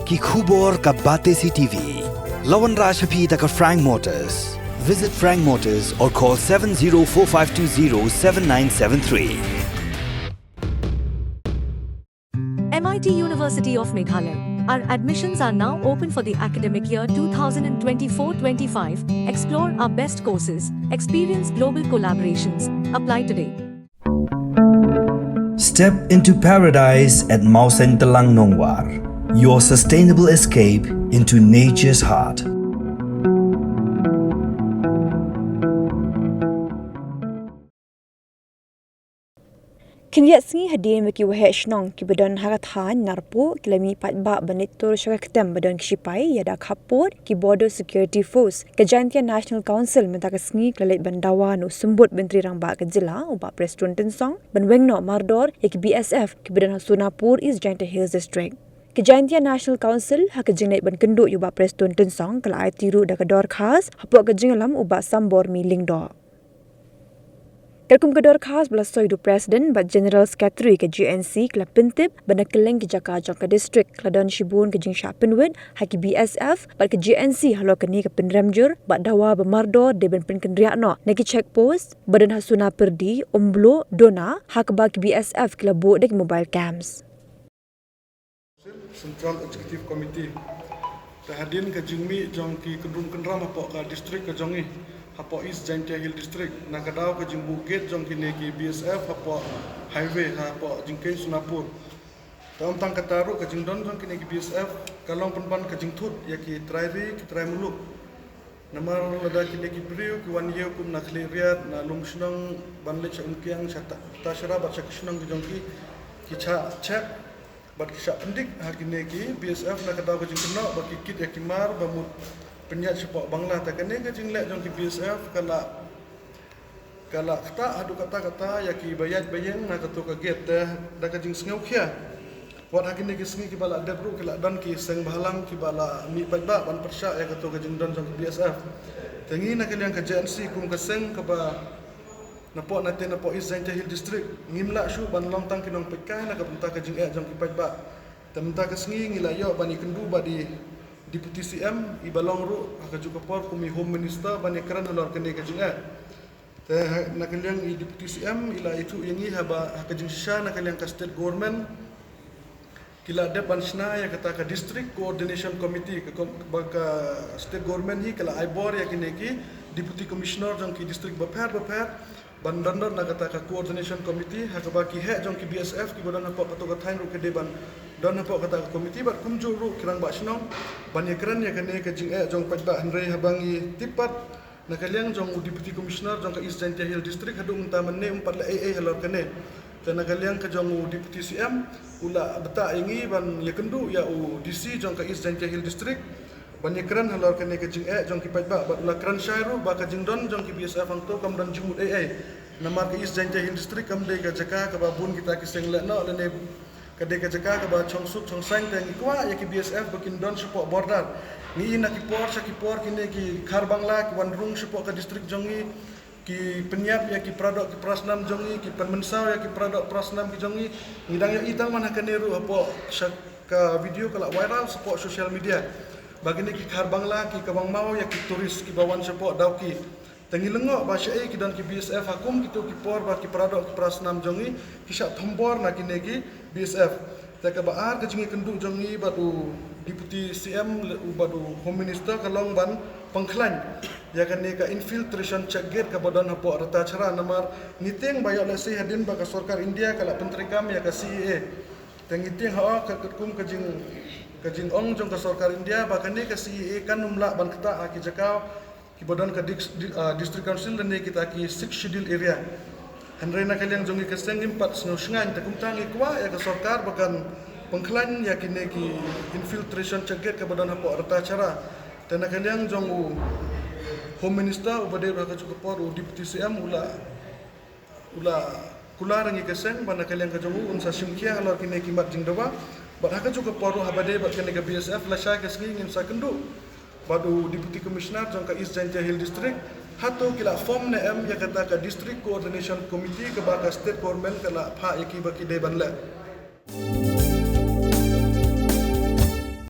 ki khubor ka Bate CTV. Lawan Rashapi taka Frank Motors. Visit Frank Motors or call 7045207973. MIT University of Meghalaya. Our admissions are now open for the academic year 2024-25. Explore our best courses, experience global collaborations. Apply today. Step into paradise at Mausen Telang Nongwar, your sustainable escape into nature's heart. Kiniat singi hadir meki wahesh nong ki badan harathan narpo kilami patba banitur syakatem badan kishipai yada kapot ki border security force kejantian National Council mentaka singi kelit bandawa no sembut menteri rangba kejila uba Preston Tensong banwengno mardor ki BSF ki badan Sunapur East Jaintia Hills District. Kejantian National Council hak kejingnait ban kenduk uba Preston Tensong kala ai tiru da kedor khas hapok kejingalam uba sambor miling do. Kelkum kedor khas belasoi du Presiden bat General Secretary ke GNC kela pintip bana keleng ke Jakarta ke district keladon Shibun ke jing Shapinwid haki BSF bat ke GNC halo keni ke penramjur bat dawa bemardo de ben penkendriak no neki checkpost badan hasuna perdi omblo dona hak ba ke BSF kela bo dek mobile cams. Central Executive Committee terhadin ke jingmi jong ki kedung kendram apok ke district ke jongi hapo East Jaintia Hill District nakadau ke jing bukit jong kini ki BSF hapo highway hapo jingkei Sunapur dalam tang kataru ke jing don jong kini ki BSF kalong penpan ke jing tut ya ki trairi ki trai muluk namar lada kini ki priu ki wan yeu kum nakli riat na lumshnong banle cha unkiang chata tashara ba cha kishnong ki jong ki cha chep bat ki sha pendik hakine ki BSF nakadau ke jing keno ba ki kit ya ki mar ba mut penyat sepak bangla tak kene ke jinglek jong ki BSF kala kata adu kata ya ki bayat bayang na katu ka get da ka jing sengau khia wat hakine ki sengi ki bala debru kala don ki seng bahalang ki bala mi padba ban persya ya katu ka jing don jong ki BSF tengi na kalian ka JNC kum ka seng ka ba napo naten napo East Jaintia Hill District ngimla shu ban long tang kinong pekai na ka benta ka jing jong ki padba tementa ka sengi ngilayo bani kendu badi Deputy CM ibalong ru aka juga por kumi Home Minister bani keran lor kene ke jinga te nakaliang i Deputy CM ila itu yangi haba aka jing sha nakaliang ka state government kila de bansna ya kata ka district coordination committee ka state government hi kala ibor ya kene ki deputy commissioner jong ki district bapar bandar na kata ka coordination committee haka baki he jong ki BSF ki bodan apa pato ka thain ru ke deban don apa kata committee bat kumju ru kirang ba snong ban ye kran ya kene ke jing jong padba hanrei habangi tipat na kaliang jong deputy commissioner jong ka East Jaintia Hill District hadu unta manne umpat la AA halor kene kana kaliang ka jong deputy CM ula beta ingi ban ye kendu ya DC jong ka East Jaintia Hill District ban ye kran halor kene ke jing jong ki padba bat ula kran shairu ba ka jing don jong ki BSF ang to kam dan jumut AA namar ke East Jaintia Hill District kam de ka jaka ka babun kita ki seng le no le kadai ka jaka ka ba chongsuk chongsang tang ikwa ya ki BSF bakin don support border ni ina ki por kini ki khar bangla ki wanrung support ka district jongi ki penyap ya ki produk ki prasnam jongi ki penmensau ya ki produk prasnam ki jongi ngidang ya itang mana kaneru apo ka video kala viral support social media bagini ki khar bangla ki kabang mau ya ki turis ki bawan support dauki tangi lengok ba syai ki dan ki BSF hakum kitu ki por ba ki produk ki prasnam jongi ki syak thombor na ki negi BSF tak baar ke jingi kenduk jongi batu deputy CM batu home minister kalong ban pengklan ya kan ka infiltration check gate ka badan hapo rata cara namar niteng bayo la se hadin ba ka sarkar India kala pentrikam ya ka CEA tangi ting ha ka kum ka jing ong jong ka sarkar India ba kan ka CEA kan numla ban kata ki jakau ki badan ka district council dan kita ki 6 schedule area Henry na kaliang jongi keseng impat snow shngan takum tangi kwa ya ka sarkar bakan pengklan ya kini ki infiltration ceget ke badan apa rata cara dan na kaliang jongu home minister ubade ra ka cukup por deputy CM ula kula rangi keseng bana kaliang ka jongu unsa simkia halor kini ki mat jing dawa bat ka cukup por habade bat kini ka BSF la sha ka sgi ngim sa kendu badu deputy commissioner jong ka East Jaintia Hill District hatu kila form na M ya kata ka district coordination committee ke baka state government kala pha yaki baki de banla